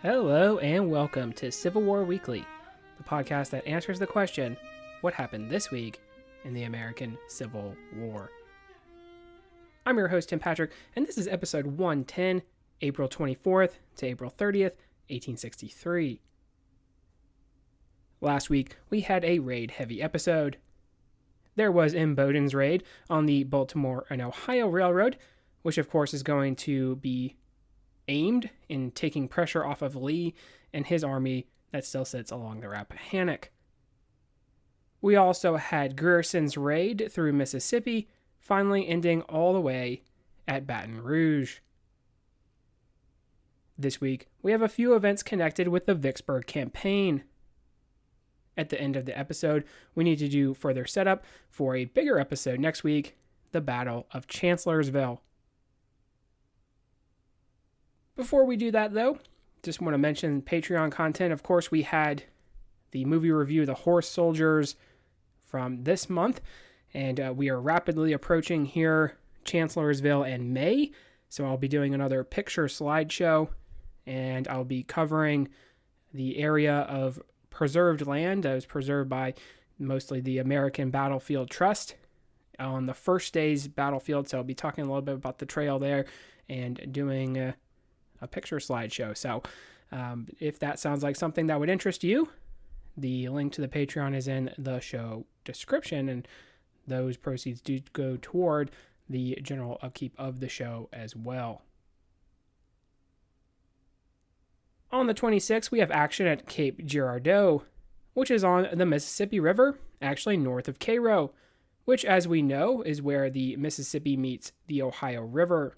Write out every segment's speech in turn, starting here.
Hello and welcome to Civil War Weekly, the podcast that answers the question, what happened this week in the American Civil War? I'm your host, Tim Patrick, and this is episode 110, April 24th to April 30th, 1863. Last week, we had a raid-heavy episode. There was Imboden's raid on the Baltimore and Ohio Railroad, which of course is going to be aimed in taking pressure off of Lee and his army that still sits along the Rappahannock. We also had Grierson's raid through Mississippi, finally ending all the way at Baton Rouge. This week, we have a few events connected with the Vicksburg campaign. At the end of the episode, we need to do further setup for a bigger episode next week, the Battle of Chancellorsville. Before we do that, though, just want to mention Patreon content. Of course, we had the movie review, The Horse Soldiers, from this month, and we are rapidly approaching here Chancellorsville in May, so I'll be doing another picture slideshow, and I'll be covering the area of preserved land that was preserved by mostly the American Battlefield Trust on the first day's battlefield, so I'll be talking a little bit about the trail there and doing a picture slideshow. So if that sounds like something that would interest you, the link to the Patreon is in the show description, and those proceeds do go toward the general upkeep of the show as well. On the 26th, we have action at Cape Girardeau, which is on the Mississippi River, actually north of Cairo, which, as we know, is where the Mississippi meets the Ohio River.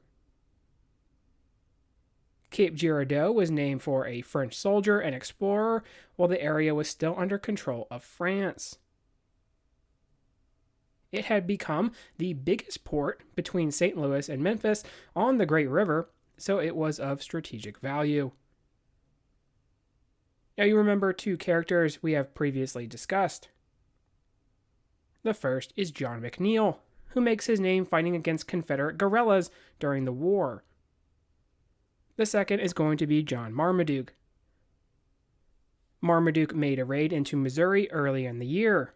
Cape Girardeau was named for a French soldier and explorer while the area was still under control of France. It had become the biggest port between St. Louis and Memphis on the Great River, so it was of strategic value. Now you remember two characters we have previously discussed. The first is John McNeil, who makes his name fighting against Confederate guerrillas during the war. The second is going to be John Marmaduke. Marmaduke made a raid into Missouri early in the year.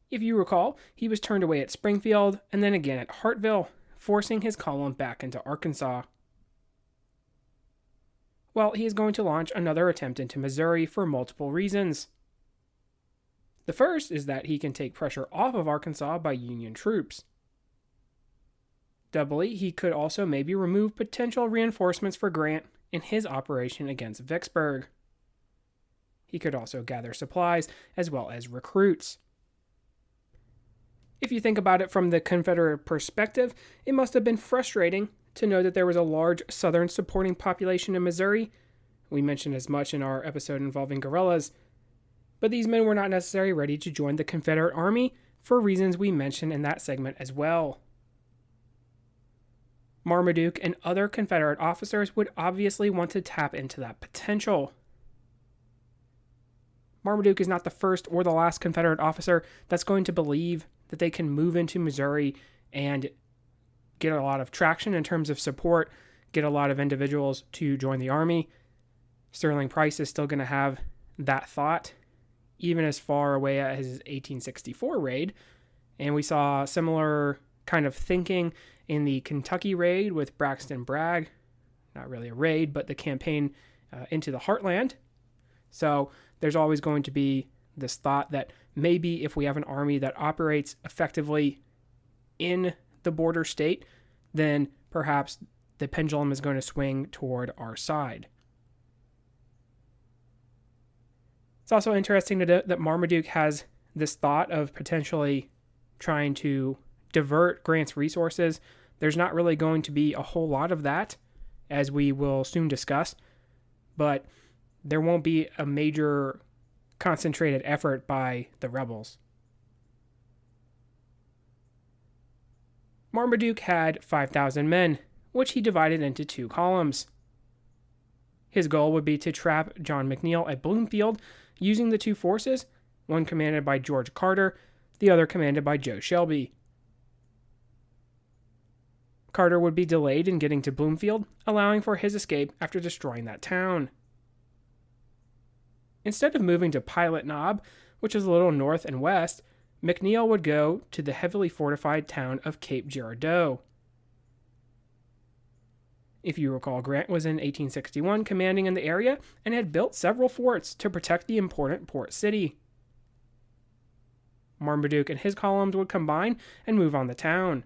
If you recall, he was turned away at Springfield and then again at Hartville, forcing his column back into Arkansas. Well, he is going to launch another attempt into Missouri for multiple reasons. The first is that he can take pressure off of Arkansas by Union troops. Doubly, he could also maybe remove potential reinforcements for Grant in his operation against Vicksburg. He could also gather supplies as well as recruits. If you think about it from the Confederate perspective, it must have been frustrating to know that there was a large Southern supporting population in Missouri. We mentioned as much in our episode involving guerrillas. But these men were not necessarily ready to join the Confederate Army for reasons we mentioned in that segment as well. Marmaduke and other Confederate officers would obviously want to tap into that potential. Marmaduke is not the first or the last Confederate officer that's going to believe that they can move into Missouri and get a lot of traction in terms of support, get a lot of individuals to join the army. Sterling Price is still going to have that thought, even as far away as his 1864 raid. And we saw similar kind of thinking in the Kentucky raid with Braxton Bragg. Not really a raid, but the campaign into the heartland. So there's always going to be this thought that maybe if we have an army that operates effectively in the border state, then perhaps the pendulum is going to swing toward our side. It's also interesting to note that Marmaduke has this thought of potentially trying to divert Grant's resources. There's not really going to be a whole lot of that, as we will soon discuss, but there won't be a major concentrated effort by the rebels. Marmaduke had 5,000 men, which he divided into two columns. His goal would be to trap John McNeil at Bloomfield using the two forces, one commanded by George Carter, the other commanded by Joe Shelby. Carter would be delayed in getting to Bloomfield, allowing for his escape after destroying that town. Instead of moving to Pilot Knob, which is a little north and west, McNeil would go to the heavily fortified town of Cape Girardeau. If you recall, Grant was in 1861 commanding in the area and had built several forts to protect the important port city. Marmaduke and his columns would combine and move on the town.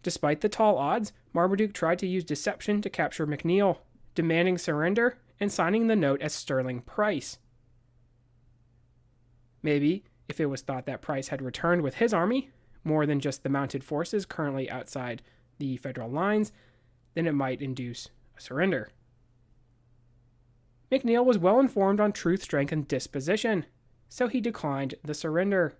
Despite the tall odds, Marmaduke tried to use deception to capture McNeil, demanding surrender and signing the note as sterling Price. Maybe, if it was thought that Price had returned with his army, more than just the mounted forces currently outside the federal lines, then it might induce a surrender. McNeil was well informed on truth, strength, and disposition, so he declined the surrender.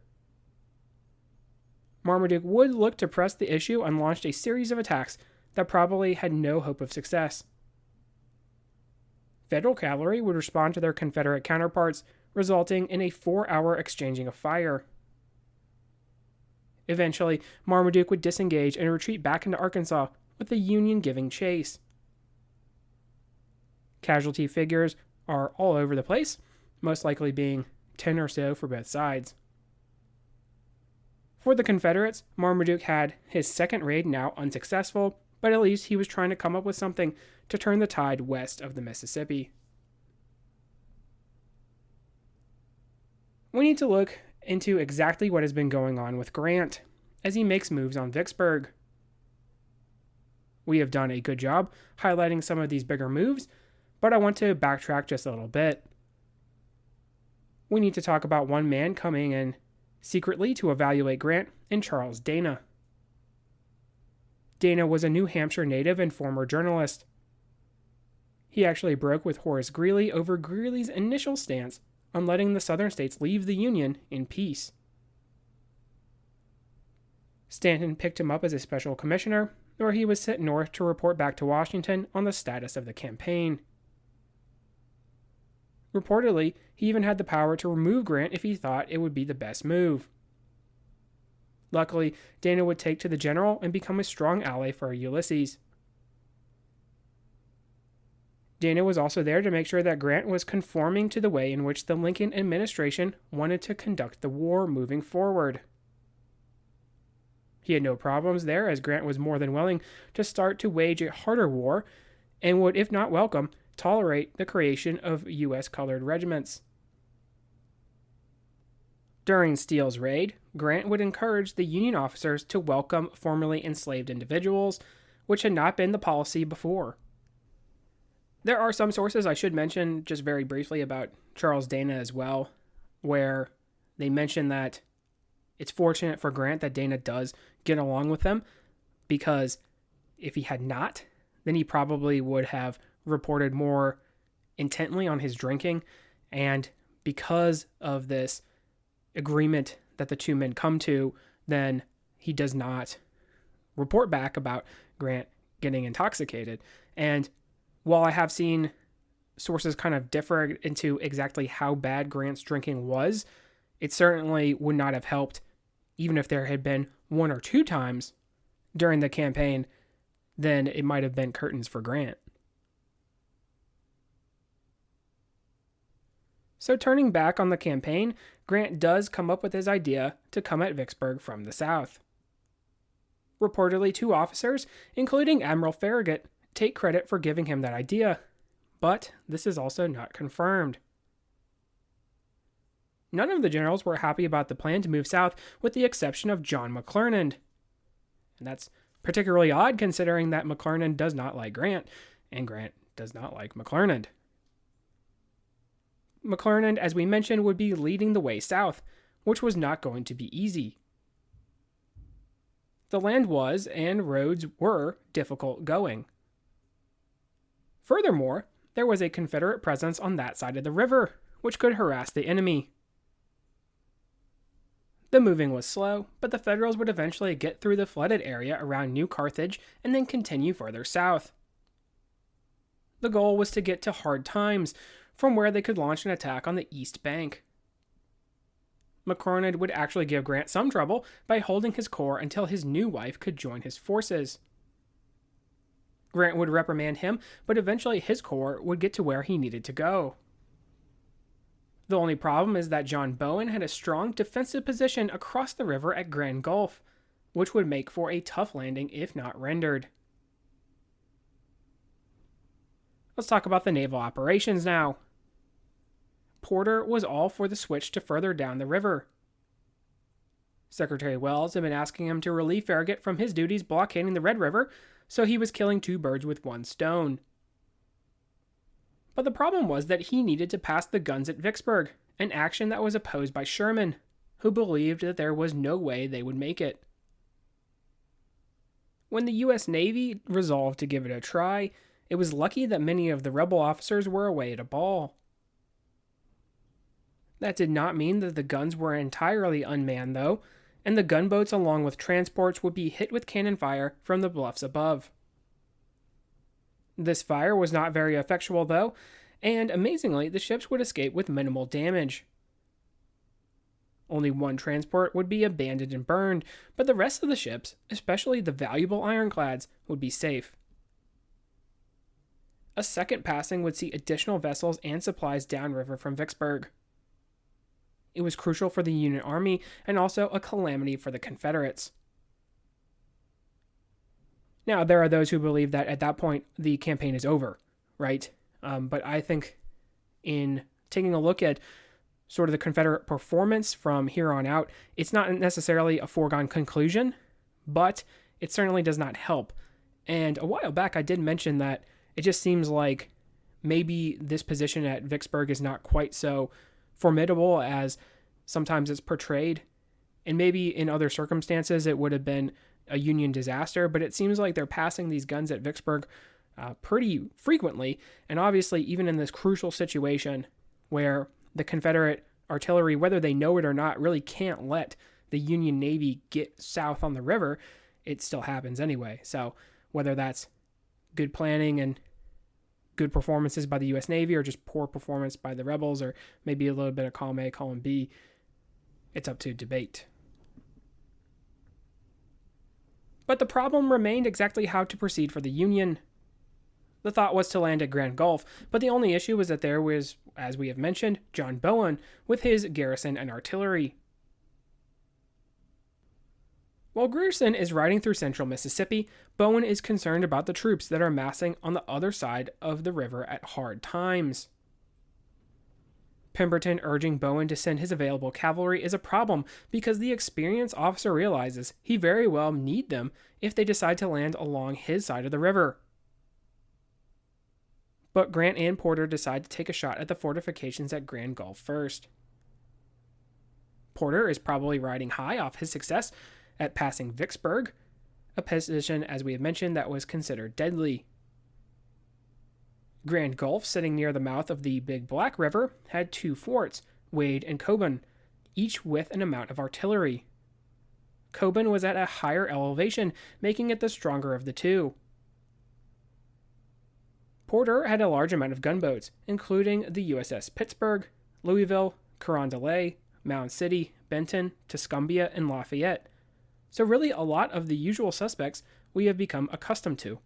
Marmaduke would look to press the issue and launched a series of attacks that probably had no hope of success. Federal cavalry would respond to their Confederate counterparts, resulting in a 4-hour exchanging of fire. Eventually, Marmaduke would disengage and retreat back into Arkansas, with the Union giving chase. Casualty figures are all over the place, most likely being 10 or so for both sides. For the Confederates, Marmaduke had his second raid now unsuccessful, but at least he was trying to come up with something to turn the tide west of the Mississippi. We need to look into exactly what has been going on with Grant as he makes moves on Vicksburg. We have done a good job highlighting some of these bigger moves, but I want to backtrack just a little bit. We need to talk about one man coming in secretly to evaluate Grant and Charles Dana. Dana was a New Hampshire native and former journalist. He actually broke with Horace Greeley over Greeley's initial stance on letting the southern states leave the Union in peace. Stanton picked him up as a special commissioner, where he was sent north to report back to Washington on the status of the campaign. Reportedly, he even had the power to remove Grant if he thought it would be the best move. Luckily, Dana would take to the general and become a strong ally for Ulysses. Dana was also there to make sure that Grant was conforming to the way in which the Lincoln administration wanted to conduct the war moving forward. He had no problems there, as Grant was more than willing to start to wage a harder war and would, if not welcome, tolerate the creation of U.S. colored regiments. During Steele's raid, Grant would encourage the Union officers to welcome formerly enslaved individuals, which had not been the policy before. There are some sources I should mention just very briefly about Charles Dana as well, where they mention that it's fortunate for Grant that Dana does get along with them, because if he had not, then he probably would have reported more intently on his drinking, and because of this agreement that the two men come to, then he does not report back about Grant getting intoxicated. And while I have seen sources kind of differ into exactly how bad Grant's drinking was, it certainly would not have helped, even if there had been 1 or 2 times during the campaign, then it might have been curtains for Grant. So turning back on the campaign, Grant does come up with his idea to come at Vicksburg from the south. Reportedly, 2 officers, including Admiral Farragut, take credit for giving him that idea, but this is also not confirmed. None of the generals were happy about the plan to move south, with the exception of John McClernand. And that's particularly odd considering that McClernand does not like Grant, and Grant does not like McClernand. McClernand, as we mentioned, would be leading the way south, which was not going to be easy. The land was, and roads were, difficult going. Furthermore, there was a Confederate presence on that side of the river, which could harass the enemy. The moving was slow, but the Federals would eventually get through the flooded area around New Carthage and then continue further south. The goal was to get to Hard Times, from where they could launch an attack on the east bank. McClernand would actually give Grant some trouble by holding his corps until his new wife could join his forces. Grant would reprimand him, but eventually his corps would get to where he needed to go. The only problem is that John Bowen had a strong defensive position across the river at Grand Gulf, which would make for a tough landing if not rendered. Let's talk about the naval operations now. Porter was all for the switch to further down the river. Secretary Wells had been asking him to relieve Farragut from his duties blockading the Red River, so he was killing two birds with one stone. But the problem was that he needed to pass the guns at Vicksburg, an action that was opposed by Sherman, who believed that there was no way they would make it. When the U.S. Navy resolved to give it a try, it was lucky that many of the rebel officers were away at a ball. That did not mean that the guns were entirely unmanned, though, and the gunboats along with transports would be hit with cannon fire from the bluffs above. This fire was not very effectual, though, and amazingly, the ships would escape with minimal damage. Only one transport would be abandoned and burned, but the rest of the ships, especially the valuable ironclads, would be safe. A second passing would see additional vessels and supplies downriver from Vicksburg. It was crucial for the Union Army and also a calamity for the Confederates. Now, there are those who believe that at that point the campaign is over, right? But I think in taking a look at sort of the Confederate performance from here on out, it's not necessarily a foregone conclusion, but it certainly does not help. And a while back I did mention that it just seems like maybe this position at Vicksburg is not quite so formidable as sometimes it's portrayed. And maybe in other circumstances it would have been a Union disaster, but it seems like they're passing these guns at Vicksburg pretty frequently. And obviously, even in this crucial situation where the Confederate artillery, whether they know it or not, really can't let the Union Navy get south on the river, it still happens anyway. So whether that's good planning and good performances by the U.S. Navy or just poor performance by the rebels or maybe a little bit of column A, column B, it's up to debate. But the problem remained exactly how to proceed for the Union. The thought was to land at Grand Gulf, but the only issue was that there was, as we have mentioned, John Bowen with his garrison and artillery. While Grierson is riding through central Mississippi, Bowen is concerned about the troops that are massing on the other side of the river at hard times. Pemberton urging Bowen to send his available cavalry is a problem because the experienced officer realizes he very well need them if they decide to land along his side of the river. But Grant and Porter decide to take a shot at the fortifications at Grand Gulf first. Porter is probably riding high off his success at passing Vicksburg, a position, as we have mentioned, that was considered deadly. Grand Gulf, sitting near the mouth of the Big Black River, had two forts, Wade and Coburn, each with an amount of artillery. Coburn was at a higher elevation, making it the stronger of the two. Porter had a large amount of gunboats, including the USS Pittsburgh, Louisville, Carondelet, Mound City, Benton, Tuscumbia, and Lafayette. So really a lot of the usual suspects we have become accustomed to.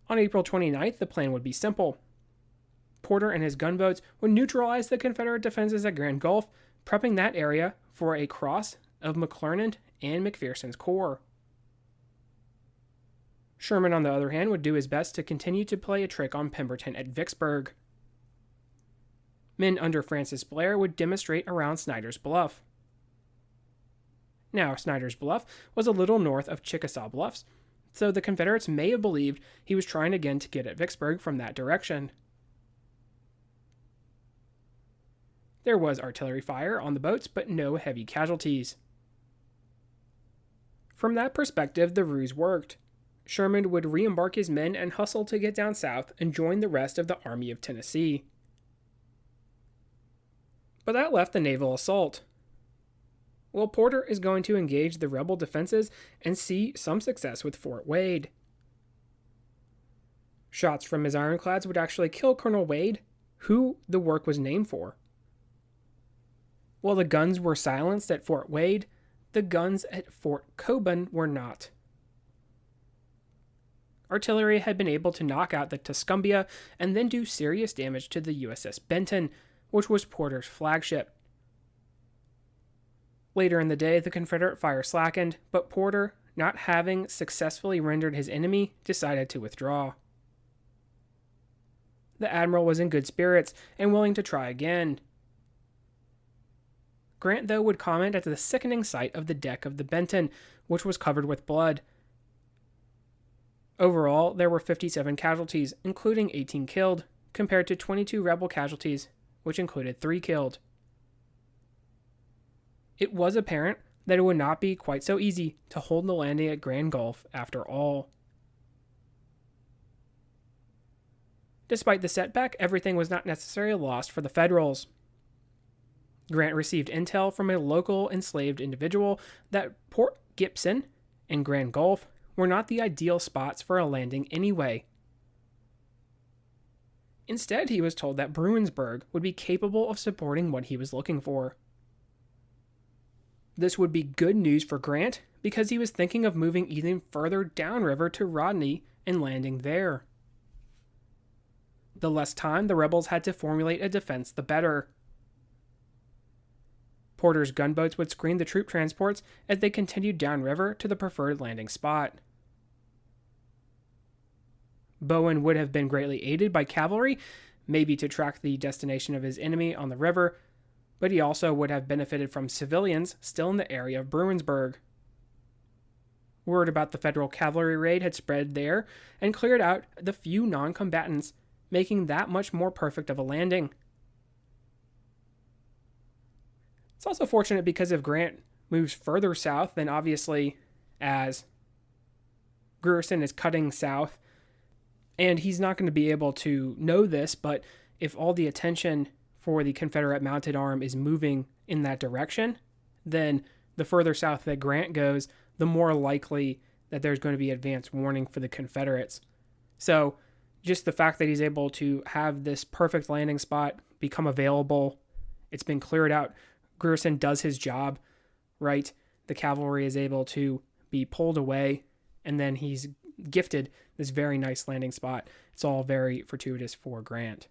On April 29th, the plan would be simple. Porter and his gunboats would neutralize the Confederate defenses at Grand Gulf, prepping that area for a cross of McClernand and McPherson's corps. Sherman, on the other hand, would do his best to continue to play a trick on Pemberton at Vicksburg. Men under Francis Blair would demonstrate around Snyder's Bluff. Now, Snyder's Bluff was a little north of Chickasaw Bluffs, so the Confederates may have believed he was trying again to get at Vicksburg from that direction. There was artillery fire on the boats, but no heavy casualties. From that perspective, the ruse worked. Sherman would re-embark his men and hustle to get down south and join the rest of the Army of Tennessee. But that left the naval assault. Well, Porter is going to engage the rebel defenses and see some success with Fort Wade. Shots from his ironclads would actually kill Colonel Wade, who the work was named for. While the guns were silenced at Fort Wade, the guns at Fort Coburn were not. Artillery had been able to knock out the Tuscumbia and then do serious damage to the USS Benton, which was Porter's flagship. Later in the day, the Confederate fire slackened, but Porter, not having successfully rendered his enemy, decided to withdraw. The admiral was in good spirits and willing to try again. Grant, though, would comment at the sickening sight of the deck of the Benton, which was covered with blood. Overall, there were 57 casualties, including 18 killed, compared to 22 rebel casualties, which included 3 killed. It was apparent that it would not be quite so easy to hold the landing at Grand Gulf after all. Despite the setback, everything was not necessarily lost for the Federals. Grant received intel from a local enslaved individual that Port Gibson and Grand Gulf were not the ideal spots for a landing anyway. Instead, he was told that Bruinsburg would be capable of supporting what he was looking for. This would be good news for Grant because he was thinking of moving even further downriver to Rodney and landing there. The less time the rebels had to formulate a defense, the better. Porter's gunboats would screen the troop transports as they continued downriver to the preferred landing spot. Bowen would have been greatly aided by cavalry, maybe to track the destination of his enemy on the river, but he also would have benefited from civilians still in the area of Bruinsburg. Word about the Federal cavalry raid had spread there and cleared out the few non-combatants, making that much more perfect of a landing. It's also fortunate because if Grant moves further south, then obviously as Grierson is cutting south, and he's not going to be able to know this, but if all the attention for the Confederate mounted arm is moving in that direction, then the further south that Grant goes, the more likely that there's going to be advance warning for the Confederates. So just the fact that he's able to have this perfect landing spot become available, it's been cleared out. Grierson does his job, right? The cavalry is able to be pulled away, and then he's gifted this very nice landing spot. It's all very fortuitous for Grant.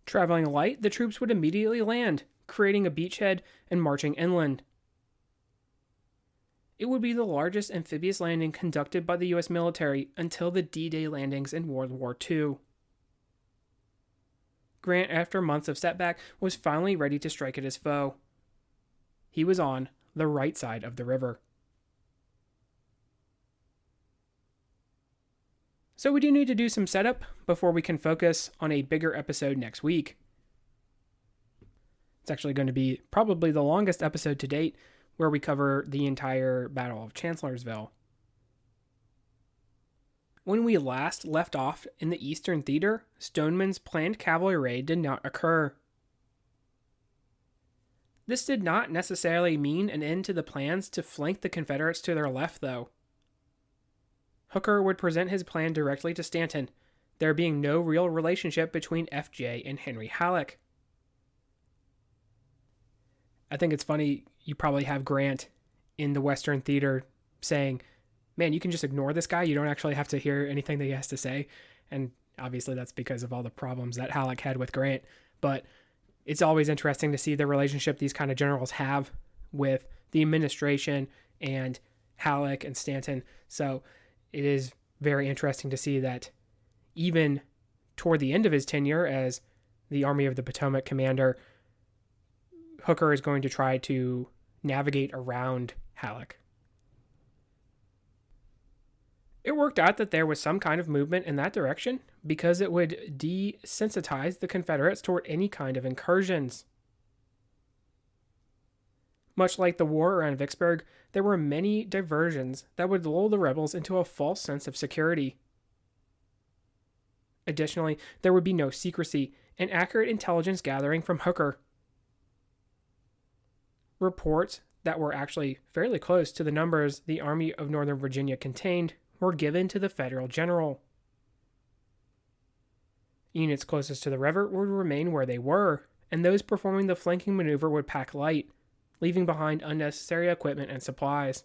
Traveling light, the troops would immediately land, creating a beachhead and marching inland. It would be the largest amphibious landing conducted by the U.S. military until the D-Day landings in World War II. Grant, after months of setback, was finally ready to strike at his foe. He was on the right side of the river. So we do need to do some setup before we can focus on a bigger episode next week. It's actually going to be probably the longest episode to date, where we cover the entire Battle of Chancellorsville. When we last left off in the Eastern Theater, Stoneman's planned cavalry raid did not occur. This did not necessarily mean an end to the plans to flank the Confederates to their left, though. Hooker would present his plan directly to Stanton, there being no real relationship between FJ and Henry Halleck. I think it's funny, you probably have Grant in the Western Theater saying, man, you can just ignore this guy. You don't actually have to hear anything that he has to say. And obviously that's because of all the problems that Halleck had with Grant. But it's always interesting to see the relationship these kind of generals have with the administration and Halleck and Stanton. So it is very interesting to see that even toward the end of his tenure as the Army of the Potomac commander, Hooker is going to try to navigate around Halleck. It worked out that there was some kind of movement in that direction because it would desensitize the Confederates toward any kind of incursions. Much like the war around Vicksburg, there were many diversions that would lull the rebels into a false sense of security. Additionally, there would be no secrecy and accurate intelligence gathering from Hooker. Reports that were actually fairly close to the numbers the Army of Northern Virginia contained were given to the Federal general. Units closest to the river would remain where they were, and those performing the flanking maneuver would pack light, leaving behind unnecessary equipment and supplies.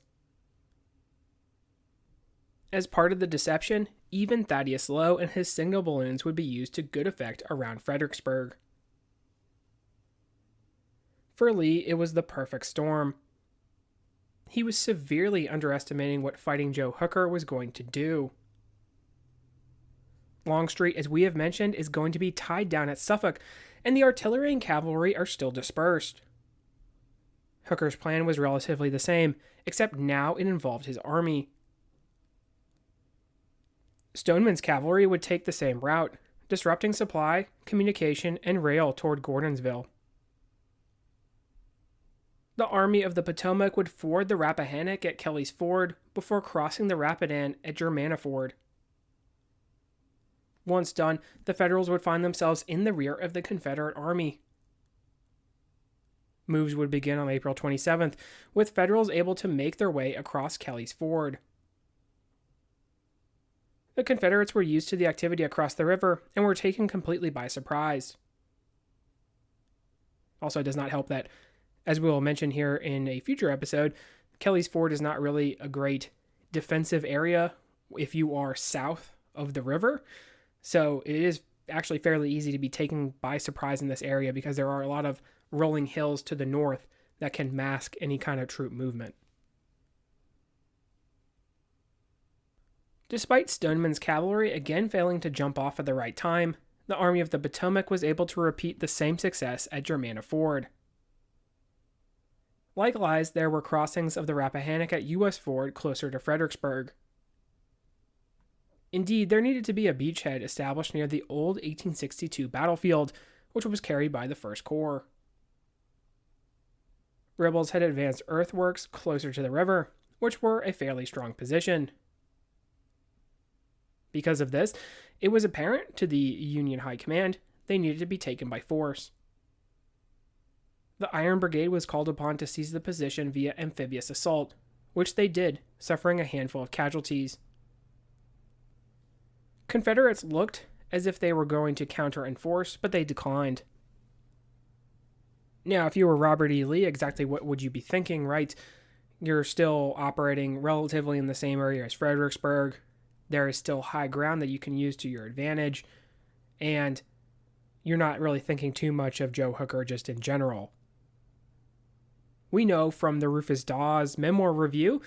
As part of the deception, even Thaddeus Lowe and his signal balloons would be used to good effect around Fredericksburg. For Lee, it was the perfect storm. He was severely underestimating what Fighting Joe Hooker was going to do. Longstreet, as we have mentioned, is going to be tied down at Suffolk, and the artillery and cavalry are still dispersed. Hooker's plan was relatively the same, except now it involved his army. Stoneman's cavalry would take the same route, disrupting supply, communication, and rail toward Gordonsville. The Army of the Potomac would ford the Rappahannock at Kelly's Ford before crossing the Rapidan at Germanaford. Once done, the Federals would find themselves in the rear of the Confederate Army. Moves would begin on April 27th, with Federals able to make their way across Kelly's Ford. The Confederates were used to the activity across the river and were taken completely by surprise. Also, it does not help that, as we will mention here in a future episode, Kelly's Ford is not really a great defensive area if you are south of the river. So it is actually fairly easy to be taken by surprise in this area because there are a lot of rolling hills to the north that can mask any kind of troop movement. Despite Stoneman's cavalry again failing to jump off at the right time, the Army of the Potomac was able to repeat the same success at Germanna Ford. Likewise, there were crossings of the Rappahannock at U.S. Ford closer to Fredericksburg. Indeed, there needed to be a beachhead established near the old 1862 battlefield, which was carried by the 1st Corps. Rebels had advanced earthworks closer to the river, which were a fairly strong position. Because of this, it was apparent to the Union High Command they needed to be taken by force. The Iron Brigade was called upon to seize the position via amphibious assault, which they did, suffering a handful of casualties. Confederates looked as if they were going to counter-enforce, but they declined. Now, if you were Robert E. Lee, exactly what would you be thinking, right? You're still operating relatively in the same area as Fredericksburg. There is still high ground that you can use to your advantage, and you're not really thinking too much of Joe Hooker just in general. We know from the Rufus Dawes memoir review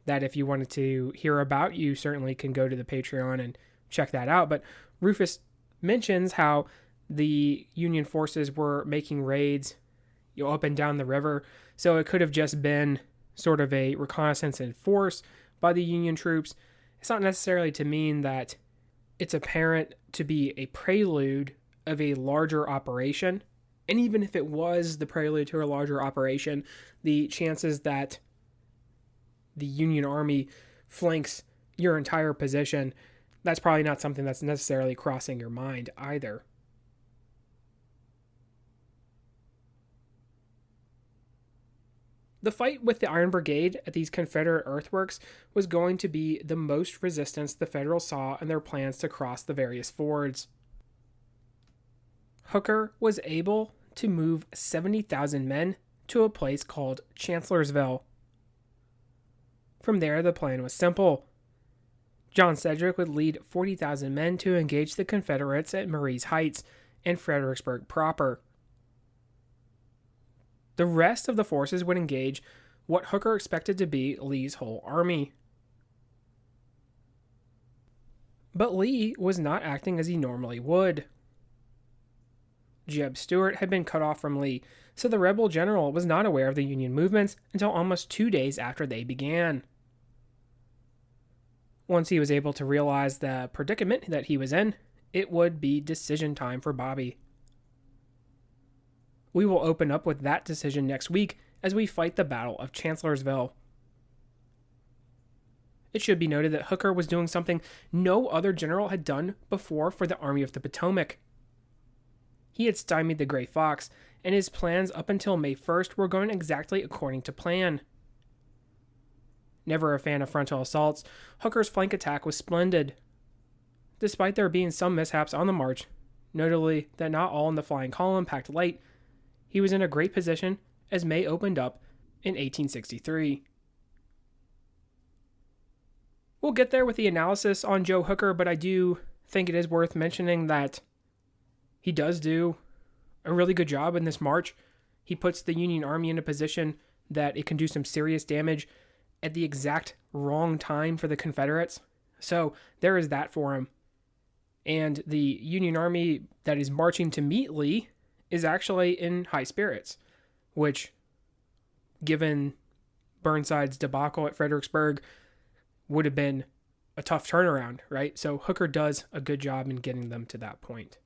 that if you wanted to hear about, you certainly can go to the Patreon and check that out. But Rufus mentions how the Union forces were making raids, up and down the river. So it could have just been sort of a reconnaissance in force by the Union troops. It's not necessarily to mean that it's apparent to be a prelude of a larger operation. And even if it was the prelude to a larger operation, the chances that the Union Army flanks your entire position, that's probably not something that's necessarily crossing your mind either. The fight with the Iron Brigade at these Confederate earthworks was going to be the most resistance the Federals saw in their plans to cross the various fords. Hooker was able to move 70,000 men to a place called Chancellorsville. From there, the plan was simple. John Sedgwick would lead 40,000 men to engage the Confederates at Marye's Heights and Fredericksburg proper. The rest of the forces would engage what Hooker expected to be Lee's whole army. But Lee was not acting as he normally would. Jeb Stuart had been cut off from Lee, so the rebel general was not aware of the Union movements until almost 2 days after they began. Once he was able to realize the predicament that he was in, it would be decision time for Bobby. We will open up with that decision next week as we fight the Battle of Chancellorsville. It should be noted that Hooker was doing something no other general had done before for the Army of the Potomac. He had stymied the Gray Fox, and his plans up until May 1st were going exactly according to plan. Never a fan of frontal assaults, Hooker's flank attack was splendid. Despite there being some mishaps on the march, notably that not all in the flying column packed light. He was in a great position as May opened up in 1863. We'll get there with the analysis on Joe Hooker, but I do think it is worth mentioning that he does do a really good job in this march. He puts the Union Army in a position that it can do some serious damage at the exact wrong time for the Confederates. So there is that for him. And the Union Army that is marching to meet Lee is actually in high spirits, which, given Burnside's debacle at Fredericksburg, would have been a tough turnaround, right? So Hooker does a good job in getting them to that point.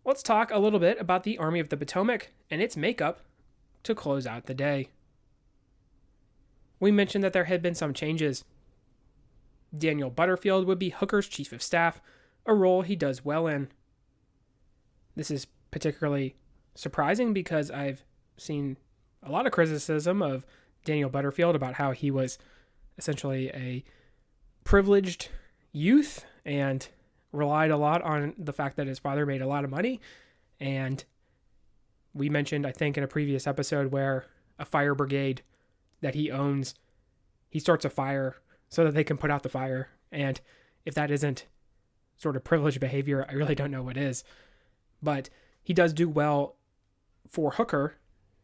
Let's talk a little bit about the Army of the Potomac and its makeup to close out the day. We mentioned that there had been some changes. Daniel Butterfield would be Hooker's chief of staff, a role he does well in. This is particularly surprising because I've seen a lot of criticism of Daniel Butterfield about how he was essentially a privileged youth and relied a lot on the fact that his father made a lot of money. And we mentioned, I think, in a previous episode where a fire brigade that he owns, he starts a fire so that they can put out the fire. And if that isn't sort of privileged behavior, I really don't know what is. But he does do well for Hooker.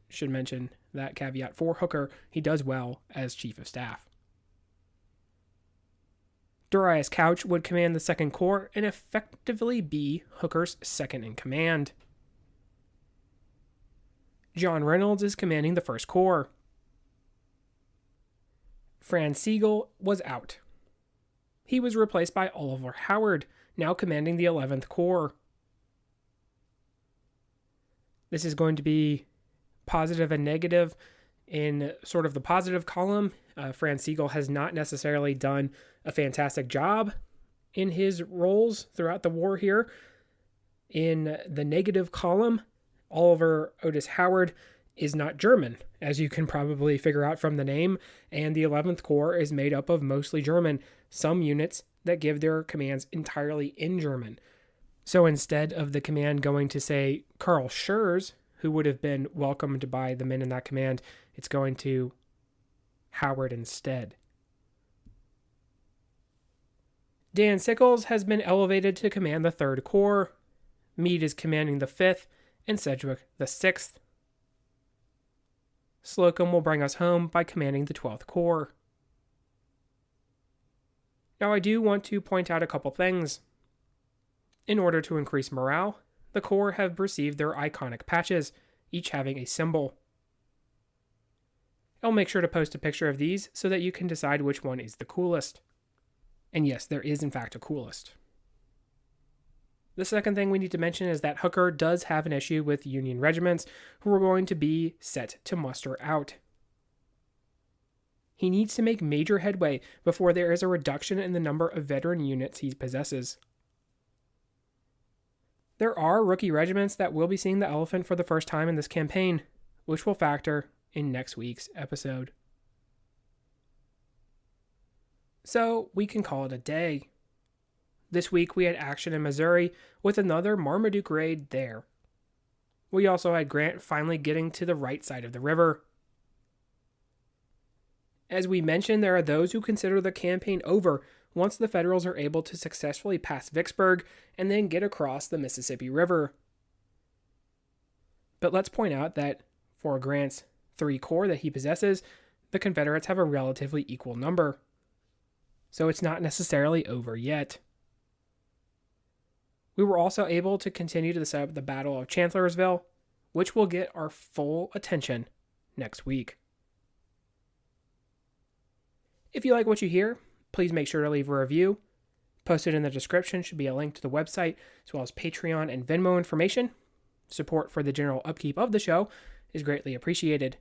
Should mention that caveat. For Hooker, he does well as chief of staff. Darius Couch would command the 2nd Corps and effectively be Hooker's second in command. John Reynolds is commanding the 1st Corps. Franz Sigel was out. He was replaced by Oliver Howard, now commanding the 11th Corps. This is going to be positive and negative. In sort of the positive column, Franz Sigel has not necessarily done a fantastic job in his roles throughout the war here. In the negative column, Oliver Otis Howard is not German, as you can probably figure out from the name, and the 11th Corps is made up of mostly German, some units that give their commands entirely in German. So instead of the command going to, say, Karl Schurz, who would have been welcomed by the men in that command, it's going to Howard instead. Dan Sickles has been elevated to command the 3rd Corps. Meade is commanding the 5th, and Sedgwick the 6th. Slocum will bring us home by commanding the 12th Corps. Now I do want to point out a couple things. In order to increase morale, the Corps have received their iconic patches, each having a symbol. I'll make sure to post a picture of these so that you can decide which one is the coolest. And yes, there is in fact a coolest. The second thing we need to mention is that Hooker does have an issue with Union regiments who are going to be set to muster out. He needs to make major headway before there is a reduction in the number of veteran units he possesses. There are rookie regiments that will be seeing the elephant for the first time in this campaign, which will factor in next week's episode. So we can call it a day. This week we had action in Missouri with another Marmaduke raid there. We also had Grant finally getting to the right side of the river. As we mentioned, there are those who consider the campaign over once the Federals are able to successfully pass Vicksburg and then get across the Mississippi River. But let's point out that for Grant's 3 corps that he possesses, the Confederates have a relatively equal number. So it's not necessarily over yet. We were also able to continue to set up the Battle of Chancellorsville, which will get our full attention next week. If you like what you hear, please make sure to leave a review. Posted in the description should be a link to the website, as well as Patreon and Venmo information. Support for the general upkeep of the show is greatly appreciated.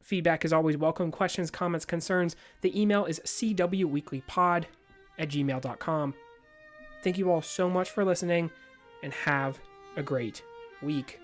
Feedback is always welcome. Questions, comments, concerns. The email is cwweeklypod@gmail.com. Thank you all so much for listening, and have a great week.